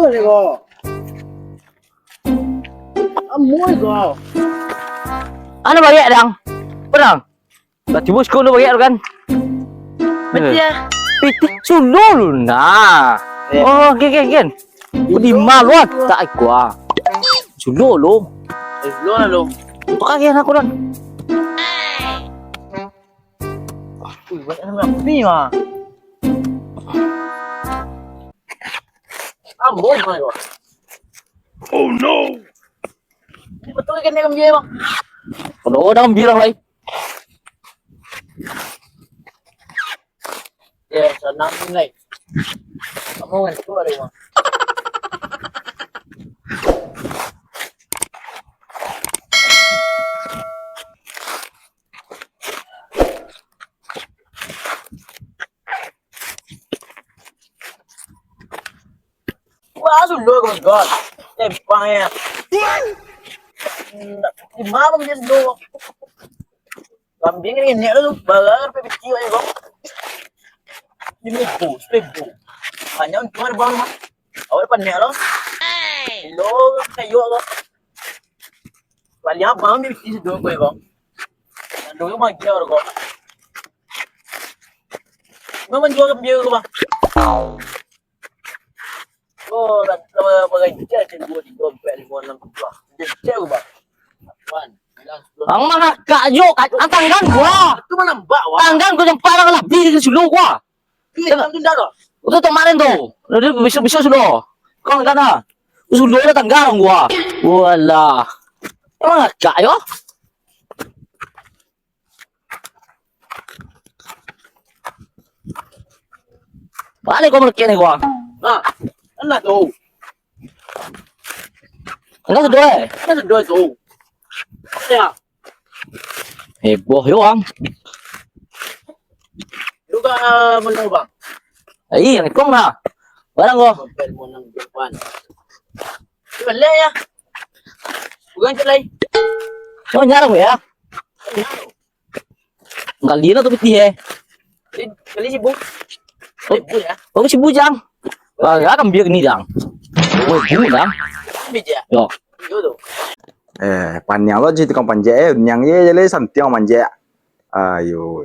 boleh kok. Amoy kok. Ano bagay dang? Parang. Batibus ko no bagay kan. Betia. Pitik sulul na. Oh, gen. Di malu tak gua. Sululu. Lo na lo. Pakagian aku dan. Uy, wala naman ako ma. Amoy kok. Oh no! Betul kan dia kami bang. Kalau orang bilang lagi. Ya, senang nilai. Kamu kan itu ada bang. Wah, sudah kau god. Bang ya. Di mana dia sudah? Kambing ini lu bagar pepiti aja bang. Ini bu. Hanya untuk bang mah. Awal pannya lo. Lo kayu lo. Paling bang pepiti sudah kau bang. Dulu mah kira orang kau. Mau menjual kambing kau bang. Oh, bagai cek gua di dompet di mana gua. Cek bang. Wan. Ang mga kayo, tanggan gua. Itu mana mbak wah. Tanggan gua yang parang lah, bili ke sulu gua. Iya, itu dah loh. Udah kemarin tuh. Udah bisa sulu. Kau enggak na? Sulu udah tanggan gua. Walah. Emang kayo? Balik kau merkian gua. Nah, enak tuh. Enggak sedoi. Enak dua tuh. Ya, Heboh yo ang. juga menang bang. Iya, ikong na. Barang gua. Dompet menang depan. Boleh ya. Bukan celai. Oh nyarang ya. Enggak lina tuh piti he. Kali sibuk. Sibuk ya. Oh si bujang. Wah, akan biar ini dang. Woi, gini dang. Bija. Yo. Yo tuh. Panjang lo jadi tukang panja nyang ye jadi santiang manja. Ayo.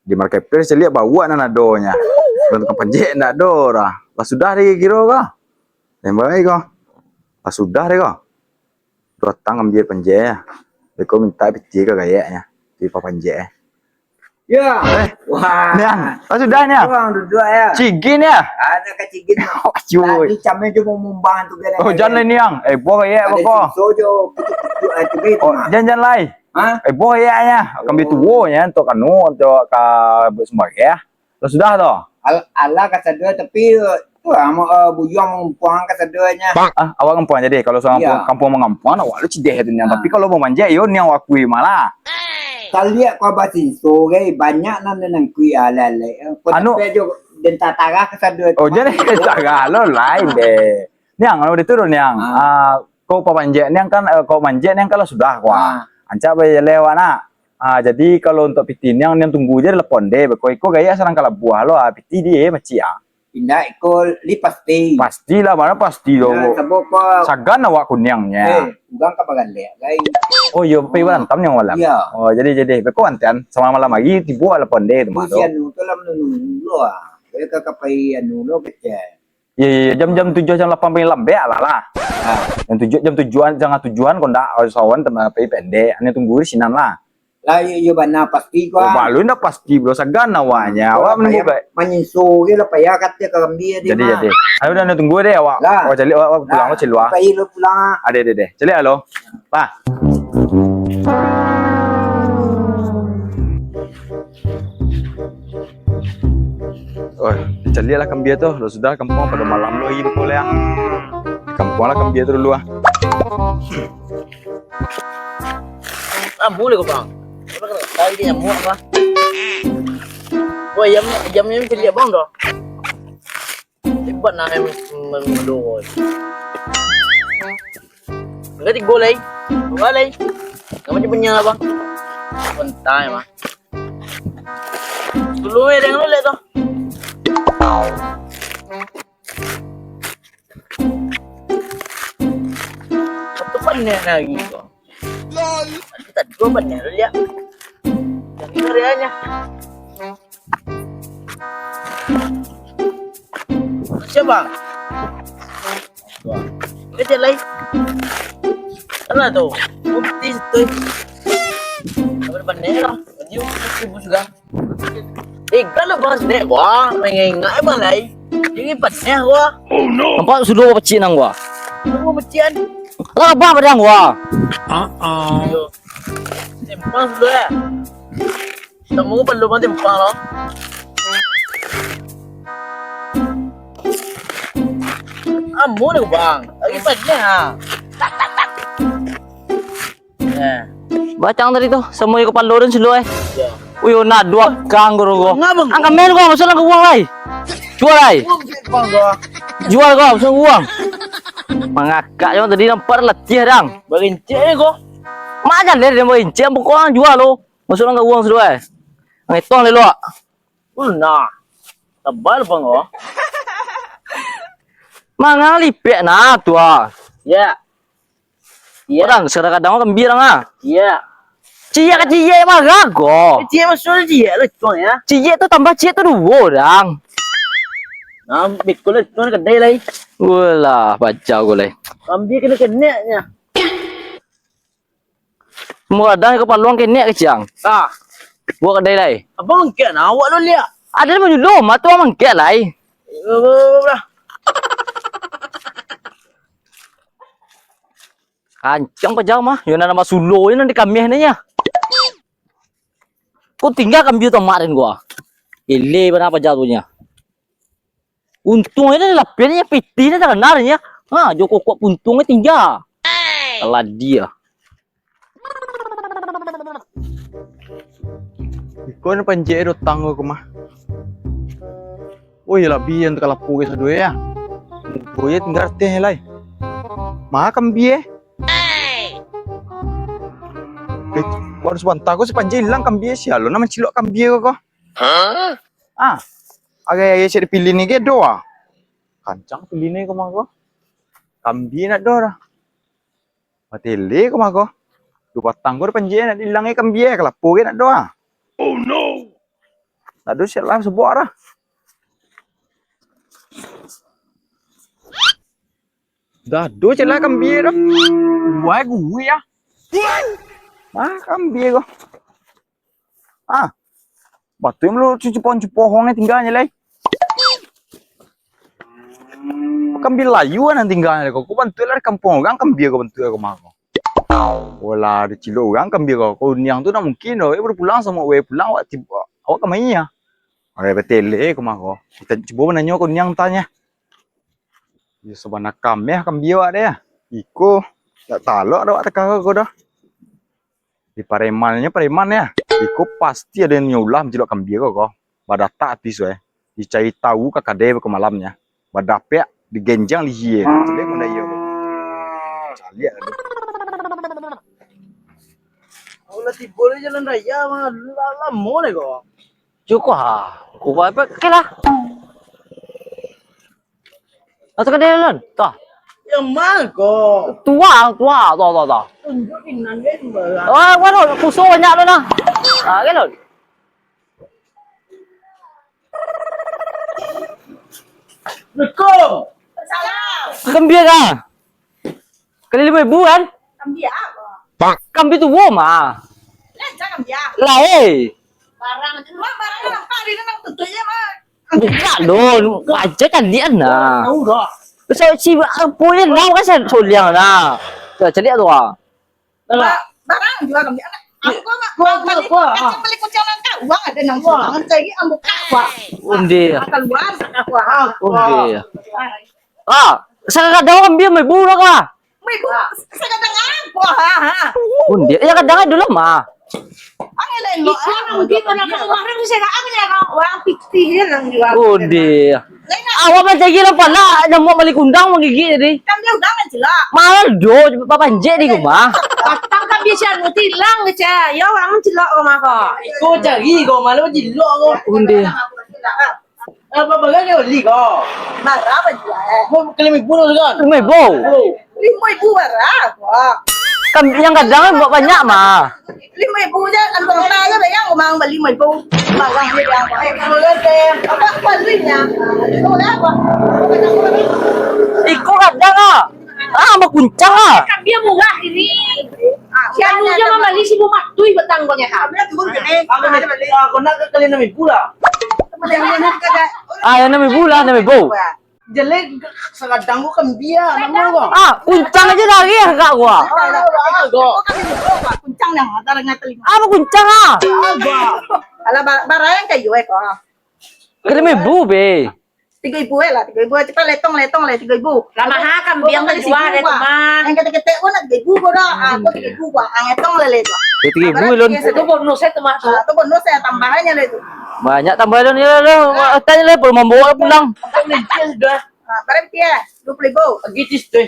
Di marketplace lihat bawa nana donya. Dan tukang panja ndak do lah. Lah sudah deh kira kah? Tembak kah? Lah sudah deh kah? Datang ambil panja. Beko minta piti ke kayaknya di panja. Ya. Wah. Nyang, lah sudah nyang. Orang duduk ya. Cigin ya. Ada kecigin. Cuy. Tadi camnya cuma membantu gede. Oh jangan lain nyang. Bo kayak beko. Sojo pucuk-pucuk Oh jangan lain. Hah? Bo ya nya. Kami tuwo nya untuk kanu untuk ka sebagai ya. Lah sudah toh. Allah kata dua tapi tu mau bujang mempuang kata duanya. Awak ngampuan jadi kalau soal Iya. kampung mengampuan awak lu cideh itu nyang. Tapi kalau mau manja yo nyang wakui malah. Kalian kau basi soge banyak nang kui alale. Anu- Pejo dan tatara kata dua. Oh jadi segala lain deh. Nyang udah turun nyang. Kau pemanja nyang kan kau manja nyang kalau sudah kuah. Anca bae lewana. Jadi kalau untuk pitin yang tunggu aja telepon deh. Kau iko gaya serang kalau buah lo piti dia maci ya. Pindah ikut lipas teh. Pastilah mana pasti lo. Sebab kau Sagan awak kunyangnya. bukan kapagan le. Gai. Oh iya, pe berantem yang malam. Iya. Oh jadi beko antian sama malam lagi tiba telepon deh teman Usian tu lam nunu lo ah. Mereka kapai anu lo kecil. Iya, jam 7 jam 8 pengen lambe lah. Jam 7 jangan tujuan kau ndak sawan teman pe pendek. Ane tunggu di sinan lah. Lah yo bana pasti Oh, kau. balu ndak pasti bro sagan awaknya. Awak menunggu baik. Menyusu ge lah payah katnya ke kambia dia. Jadi. Ayo udah tunggu deh awak. Lah. Oh jadi awak pulang lo celua. Pai lo pulang. Ade deh. Celi halo. Pa. Oh, celi lah kambia tuh. Lo sudah kampung pada malam lo ini boleh ya. Kampung lah kambia tuh dulu ah. Boleh kok bang. Tadi dia nyamuk apa? Wah jamnya mesti lihat bang doh. Hebat nah em mendorong. Enggak digolai. Golai. Enggak macam punya bang. Pentai mah. Dulu yang lu lihat tuh. panen lagi kok. Kita dua panen dulu ya. Yang ini reanya. Siapa? Kerja lain. Ano to? Bukti ito. Apa panen lah. Hindi mo sibuk juga. Kalau bang sini, wah, mengengai malay. Jadi panen wah. Nampak sudah pecik nang gua. Ano mo matian? Lah apa padang gua? Ayo. Timpang sudah ya. Temu perlu bang timpang lo. Amu nih bang. Lagi panen ha. Bacang tadi tuh, semua ikut palurin silo eh. Ya. Uyo na dua kang guru gua. Nga bang. Angka men gua, masalah ke uang lai. Jual lai. Bang gua. Jual gua, masalah uang. Mangakak yang tadi nampak letih dang. Berinci kok. Mana dari dia mau incem pokoknya jual lo. Masalah ke uang silo eh. Ang itong lelo. Nah. Tebal bang gua. Mangang lipek na tua. Ya. Iya. Orang sekarang kadang kan birang ah. Iya. Cie ke cie mah gago. Dia masuk dia lah cuma ya. Cie tu tambah cie tu dua orang. Nah, bikul itu kan kedai lagi. Walah, baca gue leh. Ambil kena-kenanya. Mau ada ke paluang kene kecang. Ah, Gua kedai lai. abang mungkin awak lo lihat. Ada mau jual mah tu amang ke lai. Kancang pajang mah, yun na nama sulo yun nanti kami nya. Kau tinggal kami kemarin gua. Ile apa jatuhnya. Untungnya ini lapirnya pitinya tak kenarnya. Ha, Joko kok untungnya tinggal. Kalah dia. Ikaw na panjero tango ko mah. Uy, labi yan kalapu sa dua ya. Buya tinggal teh lai. Mah kambie. Harus bantah ko si panjay lang kambie siya. Lo naman cilok kambie ko. Ah. Agak siya dipilih ni ke doa. Kancang pilih ni ko mah ko. Kambie na dora. Matili ko mah ko. Dupatang ko panjay na dilangay kambie kalapu na doa. Oh no. Nado siya lang sebuah arah. Dado siya lang kambie do. Why gue ya? Ah, kambie ko. Ah. Batu yang lu cuci pohonnya tinggalnya lay. Kambie layu kan tinggalnya ko. Ko bantu lah kampung orang kambie ko bantu aku mah ko. Wala di cilo orang kambie ko. Ko niang tu na mungkin oh, baru pulang sama pulang waktu awak kemana? Oke betul ko mah ko. Kita coba menanya ko niang tanya. Ya sebanyak kami kambie ada ya. Iko tak tahu ada waktu kakak ko dah. Di paremannya pareman ya. Iko pasti ada yang nyulah menjelok kambie ko. Badata atis we. Dicari tahu kakade ke malamnya. Badapek digenjang liye. Jadi mana iyo. Cali ada. Olah si boleh jalan raya mah lama nih kok. Cukup ha. Ku apa kelah. Atau kedai lon. Toh. Yang mana kok? Tua. Tunjukin nanti mbak. Oh, waduh, kuso banyak lo nah. Ah, ke lon. Assalamualaikum. Kambie kah? Kali 5.000 kan? Kambia apa? Kambie tu wo mah. Lencang kambia. Lah Barang itu mah barang yang kali nang tutupnya mah. bukan lo, aja kan dia nah. Tahu dah. Saya si punya lau kan saya soliang nah. Saya cari tu ah. Barang juga kambia. Aku mah beli kucing nang uang ada nang uang cari ambuk apa. Undi. Keluar aku. Undi. Ah, saya kadang kambie mai burak lah. Ibu, saya kadang aku ha. Undi. Ya kadang dulu mah. Ang lain mo. Hindi ko na kamarin saya ang ya orang pikir nang juga. Undi. Awak macam gila pala, nak mau balik undang menggigit ni. Kambia udah kan sila. Mahal do, papanjek di rumah. Patang kambia siya mo tilang siya. Yo ang sila ko mako. Kau cari kau malu jilok kau. Undi. Apa bagai kau li kau? Marah apa juga. Kau kelima puluh kan? Mai bau. 5,000 barang. kambing yang kadang buat banyak mah. 5.000 je, kan bang ta je bayang umang beli 5.000. Barang dia yang kalau tem apa kualinya. Itu lah apa? Iko kadang mau kuncang Kambing murah ini. Siapa aja mah beli 1.000 matui betang banyak. Kami tu pun gede. Ako na kali na may pula. Yan na may bulan, na may bow. Jale sa kadang ko kambia, namo ko. Kuncang aja lagi agak gua. Kuncang nang antara ngateling. Mau kuncang Ala barang kayo ko. Kali may bow be. 3.000 lah, 3.000 cepat letong lah 3.000. Lama ha kambing menjual itu mah. Ang kete-kete ko na 3.000 ko na. Ako 3.000 ba. Ang etong lelet. Tiga bulan. Itu bonus itu mah. Ito bonus saya tambahannya lelet. Banyak tambahan lo. Tanya lah, belum membawa pulang. Barang dia 20.000. Agitis to.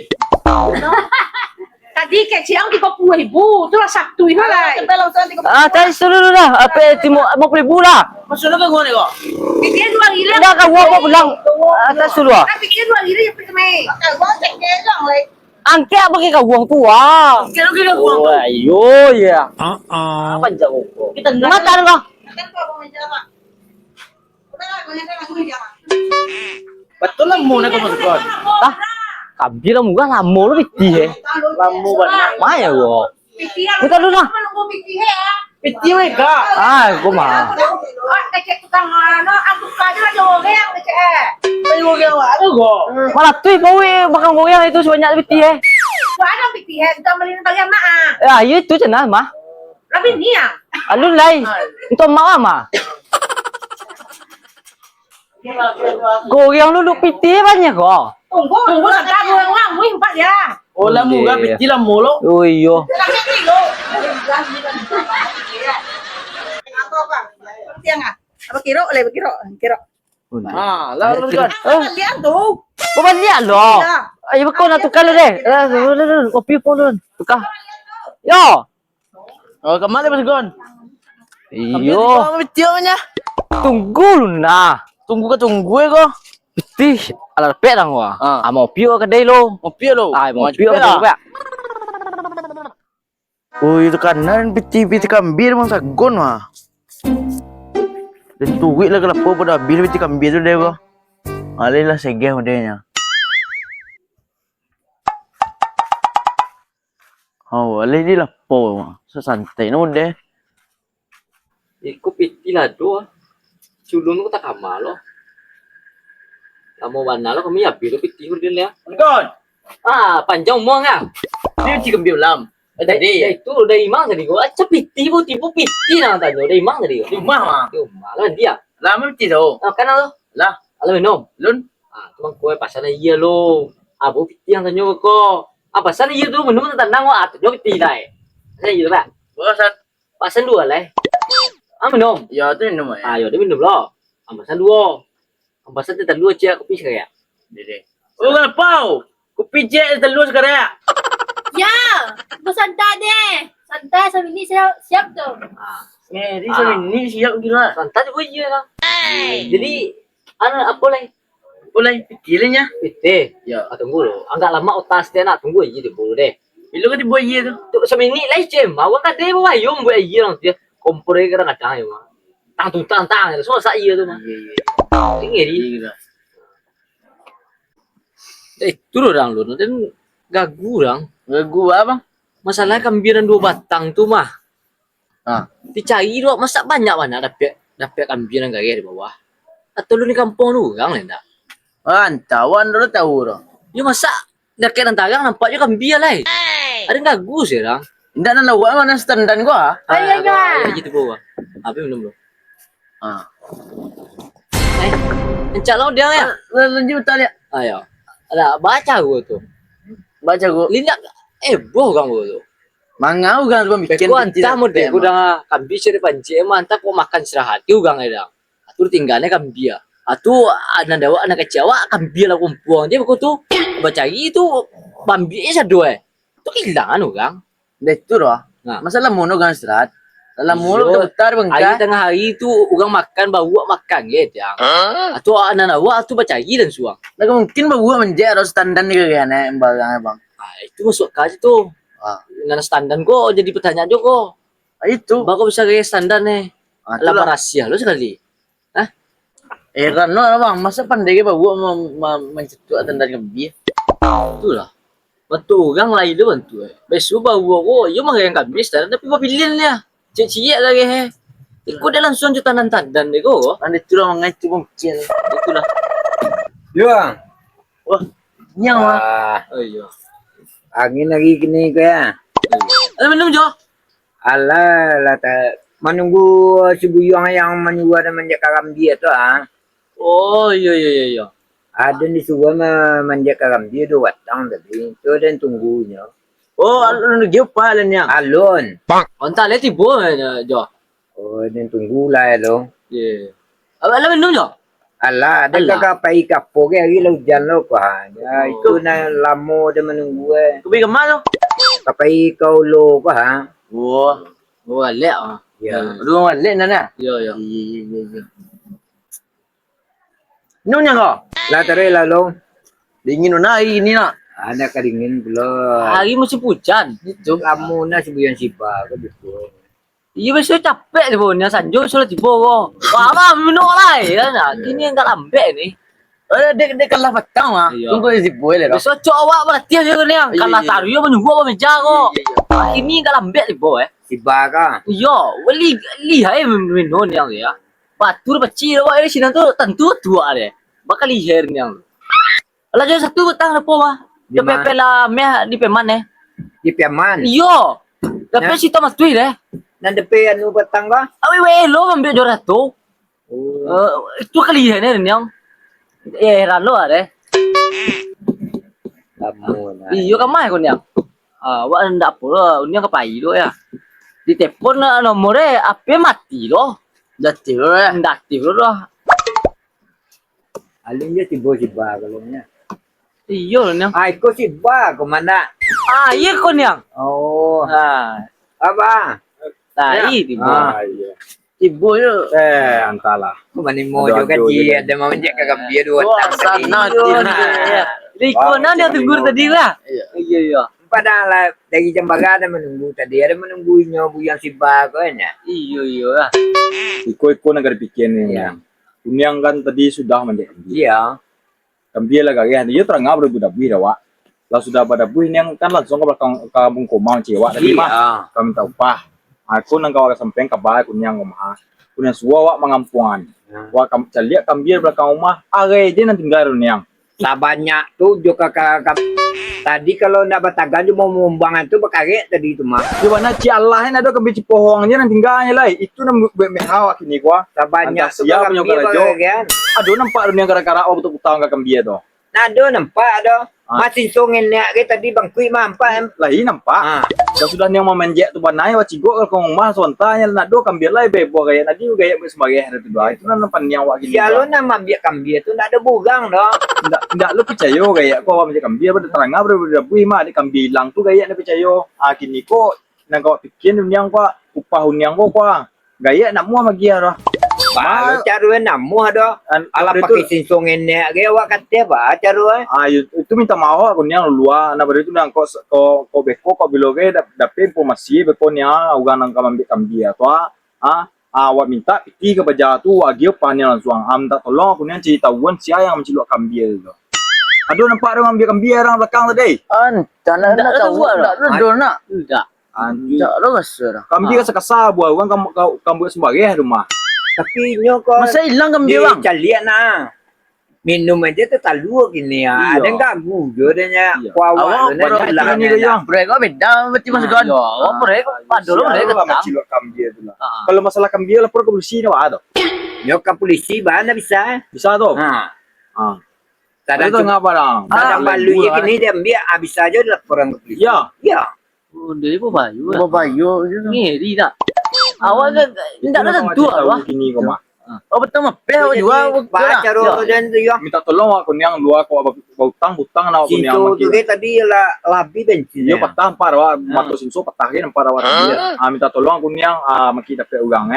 Tadi kecil 30.000, itu lah Sabtu itu lah. Kita langsung nanti Tanya dulu lah. Apa timo mau beli bola? Masunod ka gone ko. Pikir 2 gila. Tidak kau mau pulang. Atas dulu. Pikir 2 gila ya pergi mai. Gua cek dia lang lay. Angke apa kau uang tua? Kilo ko. Ayo ya. Apa jauh? Kita na. Mata kau. Kan ko menjawab. Udah gua kan aku jawab. Betul lang muna ko masukon. Kambing lah muka lama lo piti Lamu ba na? Maya gua. Pikir. Kita dulu lah. Nunggu pikir ya. Piti we ka. Gua mah. Oh, kecek tukang ano, aku kaje lah joge yang kecek. Ay mo gawa ano ko. Malah tuh bawa bakang goyang itu sebanyak piti Gua ada pikir, kita beli bagian mana? Ya itu cenah mah. Tapi ni yang. Alun lai. Untuk mama. Goyang dulu piti banyak kok. Tunggu sebentar gue ngomong, gue empat ya. O lamu ga piti lang mo lo. Oh iyo. Apa bang? Tiang ah. Apa kiro? Oleh kiro. Lalu kan. Lihat tuh. Bukan dia loh. Ayo kau nak tukar deh. Kopi pun tukar. Yo. O kamali masukon. Iyo. Piti nya. Tunggu lu nah. Tunggu ka tunggu ko. Piti ala pedang gua. Mau pio ke dai lo. O pio lo. Mau pio ke dai. Oh itu kanan piti kambir mang sagon mah. Dan tuwi lah kelapo pada bil piti kambir tu deh ko. Alay lah segeh modenya. Oh, alay di lapo mah. Santai no deh. Iku piti lah doa. Culun ko tak kamal lo. Kamu mana lo kami habis lo piti hurdin ya. Kon. Panjang umur ah. Dia piti kambir lam. Tadi. Itu dari mana tadi gua? Aca piti bu tipu piti nang tadi. Dari mana tadi? Rumah mah. Rumah lah dia. Lama piti tu. Kan lo? Lah, Alam minum. lun. Cuma kue pasal iya lo. Bu piti yang tanya ko. Pasal iya tu minum tentang gua atuh piti dah. Saya iya pak. Bosan. Pasal dua lah. Minum. Ya tu minum ya. Ayo dia minum lo. Pasal dua. Pasal tentang dua cek kopi sekali. Dede. Oh, kenapa? Kopi je telur sekarang. Ya, gue santai deh. Santai sambil ini siap tuh. Di sini siap gila. Santai juga iya lah. Jadi apa lagi? Boleh pikirnya. Piti. Ya. Tunggu lo. Agak lama otas dia nak tunggu aja dulu deh. Bilo ka dibuat iya tu. Tu semini lai cem. Awak kan dia bawa yung buat iya orang dia. Kompor dia kadang kadang ya mah. Tang. Semua sak iya tu mah. Tinggi di. Gila. Itu orang lu. Dan gagu orang. Gagu apa? Masalah kambiran 2 batang tu mah. Dicari dua masa banyak mana dapat kambiran gaya di bawah. Atau lu di kampung lu orang lain tak? Antawan dulu tahu dong. Ya masa dekat antarang nampaknya kambing lah. Ada gagu sih orang. Tidak nak lawan mana standan gua. Ayo ya. Gitu bawah. Apa minum lu? Ah. Encak lo dia ya. Lanjut tanya. Ayo. Ada baca gua tuh. Baca gua. Lindak boh kamu tuh. Mangau kan gua bikin. Gua antah mau deh. Gua dah kambing sih panci emang antah kau makan istirahat. Iu gang ada. Atur tinggalnya kambing. Atu anak dawa anak kecewa kambing lah kumpuang dia begitu. Baca itu bambi dua. Itu kehilangan orang. Itu doh. Nah. Masalah mono kan istirahat. Dalam mulut Iyo. kebetar Hari bengkak. tengah hari itu orang makan bawa makan gitu ya. Atau anak nawa atau baca dan suang. Nah, mungkin bawa menjadi harus standar nih kayaknya barangnya bang. Itu masuk kaji tuh. Nana standar kok jadi pertanyaan Joko. Itu. Bago bisa gaya standar nih. Ah, Lama itulah. rahasia lo sekali. Heran lo bang, masa pandai ke bawa mencetuk tentang kambing? Itulah. Betul orang lain tu bantu. Besok bawa ko, yo mangyayang kami standar tapi mapilin niya. Cik-cik lagi he. Ikut dia langsung juta tandan deh ko. Anda tu lah mengai tu mungkin. Itulah. Yo. Wah, nyang lah. Oh iya. Angin lagi kini kaya. Ada minum Jo? Alah, lah tak menunggu si Buyong yang menunggu ada menjaga dia tu ah. Oh iya iya iya iya. Ada di suka menjaga dia dua watang tadi. Tu dan tunggunya. Oh, alun dia apa alun nyang? Alun. Onta le tibo Jo. Oh, dan tunggu lah tu. Iya. Ada minum Jo? Alah, ada Alah. kakak pai kapo ke hari lo hujan lo kah. Ya, itu na lama dia menunggu eh. Kau pergi ke mana? Kapai kau lo kah. Wah, Oh, lek ah. Ya. rumah balik nana. Iya iya. Iya. Nung nyang kau? Lah tare lah lo. Dingin nuna ini nak. Ada keringin belum. Hari musim hujan. Itu kamu na si Buyong Sipa ke gitu. Iya besok capek deh punya sanjo soalnya tibo ko. Wah, apa minum lah ya. Nah, kini enggak lambek nih. Dek kalah petang mah. Iya. Tunggu si boy le. Besok cowok berarti aja kan yang Iya, kalah iya. taruh menunggu apa meja ko. Iya. Kini enggak lambek tibo Sipa kah. Iya, wali lihai minum yang ya. Batur kecil wah ini sini tuh tentu tua deh. Bakal lihat yang. Alah jadi satu petang apa wah? Di Di mana? PP lah meh di peman eh. Di Piaman. Iya. Tapi Ya. si Thomas tuh deh. Nan depe anu petang kah. Awi we lo ambil juara tuh. Oh. Itu kalian yang. Heran lo ada. Kamu na. Iya kan mah kon yang. Wak ndak apa unyang kepai lo ya. Di telepon nomornya apa mati lo. Jati lo ya. Ndak aktif lo. Alin dia tibo Sipa kalau nya. Iya yang. Ai ko Sipa kemana? Iya kon yang. Oh. Apa? Apa? Tadi tiba. iya. Ibu yo. Entahlah. Kemana mau Aduh, juga aduh, dia aduh. ada mau menjaga kambia dua Wah, watang tadi. sana Iya. Lingkungan dia tunggu tadi lah. Iya. Iya iya. Padahal dari Jembaga ada menunggu tadi ada menunggunya Buyong Sipa kayaknya. Iya iya. Iko negara pikir ni. Iya. Unyang kan tadi sudah menjadi kambing. Iya. Kambing lah kagak. Dia terang ngabur budak bui dah wak. Lah sudah pada bui yang kan langsung ke belakang kampung komang cewek tadi mah. Iya. Kami tahu upah. Aku nang kau sampeng kabar kunyang rumah. Kunyang suwa wak mengampungan. Wak kam caliak kambing belakang rumah. Are dia nanti tinggal kunyang. Tak banyak tuh juga tadi kalau nak batagan dia mau membangan tuh berkaret tadi itu mah. Di mana ci Allah ini ada kambing cipohongnya nanti tinggalnya lah. Itu nam hawak ini gua. Tak banyak Anda tuh siap kambia punya garajo. berkaret. Aduh nampak dunia gara-gara awak betul utang ke kambing tu. Nah, ada nampak ada. Masih songin nak ke tadi bang kui mampak. Lah ini nampak. Ah. Dah sudah niang memenjek tu banai wa cigo kalau rumah sontanya nak do kambing lai bebo gaya nadi gaya sebagai hari tu doa. Itu nan nampak niang wak gini. Kalau nama biak kambia tu nak ada bugang dah. Tidak lu percaya gaya ko awak macam kambing pada terang ber bui mah di kambing hilang tu gaya nak percaya. Kini ko nang kau fikir niang ko upah niang ko gaya nak muah magi arah. Kalau caruan namu ada. Ala pakai sinsongin nak ke awak kata apa caruan? Itu minta maaf aku niang luar na beri tu nang ko beko ko biloge dapet informasi beko niang ugang nang kambing tu awak minta piti ke baja tu agio pannya langsung tak tolong aku niang cerita wan sia yang mencilok kambing tu. Aduh nampak orang ambil kambing orang belakang tadi. Tanah nak tahu nak do nak. Enggak. Tak lo kasar. Kambing sekasa buah orang kamu sebagai rumah. Tapi nyo kau Masa hilang kambing dia bang. calian nah. Minum aja tu talu gini ya. Iya. Ada enggak gugur dia Iya. kuawa Awak baru hilang ini dia. Mereka beda berarti masuk kan. Iya, awak mereka padahal mereka Siapa ketang. mencilok kambing tu lah. Kalau masalah kambing lapor ke polisi ni ada. Nyo ke polisi mana bisa? Bisa tu. Ha. Tadi Tadang tu ngapa dong? Tadang balu ya kini dia ambil habis saja laporan ke polisi. Ya. Ya. Oh, dia pun bayu. Babayo. Ngeri tak? Awak kan tidak ada tentu lah. Kini kau mah. Oh betul mah peh juga. Baca roh dan tu ya. Minta tolong aku niang luar kau hutang na aku niang Situ maki. tu ke tadi lah labi bensin. Yo patah empar wa mato sinso patah ke empar wa dia. Minta tolong aku niang maki dapat ugang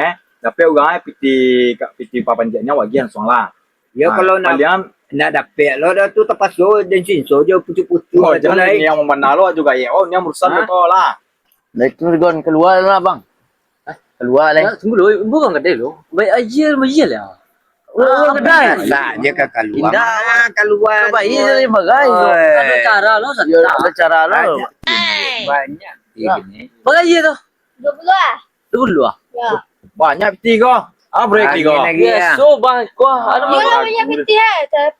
piti papanjaknya wagian langsung lah. Ya kalau nak kalian nak dapat lo dah tu terpaksa dan sinso je pucuk-pucuk Oh, tu jangan lain. ini yang memandang lo juga ya. Oh, ini yang urusan Hah? betul lah. Itu Gon keluar lah bang. Keluar lah. Tunggu dulu, bukan kedai lo. Baik aja lah. Oh, kedai. Masa je ke keluar. Indah. Mana keluar. Coba ini dari bagai. Ada cara lo, Ya ada cara lo. Banyak. Ya. Gini. Bagai aja tu. 20 lah. Dulu ah. Ya. Banyak tiga. Ah, break tiga. Lagi ya. So bang, kau ada Dia lah banyak piti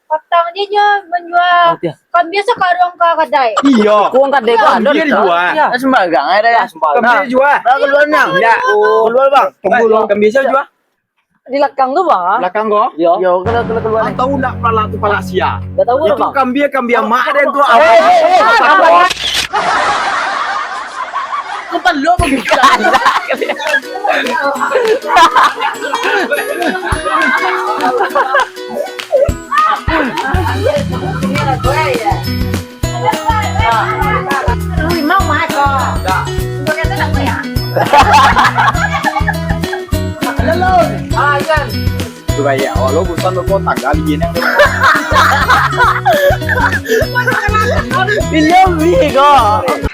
patang dia je menjual. Kan biasa karung ke kedai. Iya. Kau kedai kau ada. Dia dijual. Nah, sembagang ada ya. Kambing jual. Nah, keluar nang. Ya. Keluar bang. Tunggu lo. Kambing siapa jual? Di belakang tu bang. Belakang kau. Ya. Yo, keluar. Kau tahu nak pala tu pala sia. Gak tahu Itu bang. kambing mak dan tu Eh, apa? Kapan lo berbicara? Lui mau makan. Tu kayak lo bukan lo kotak kali ini yang Pilih kok.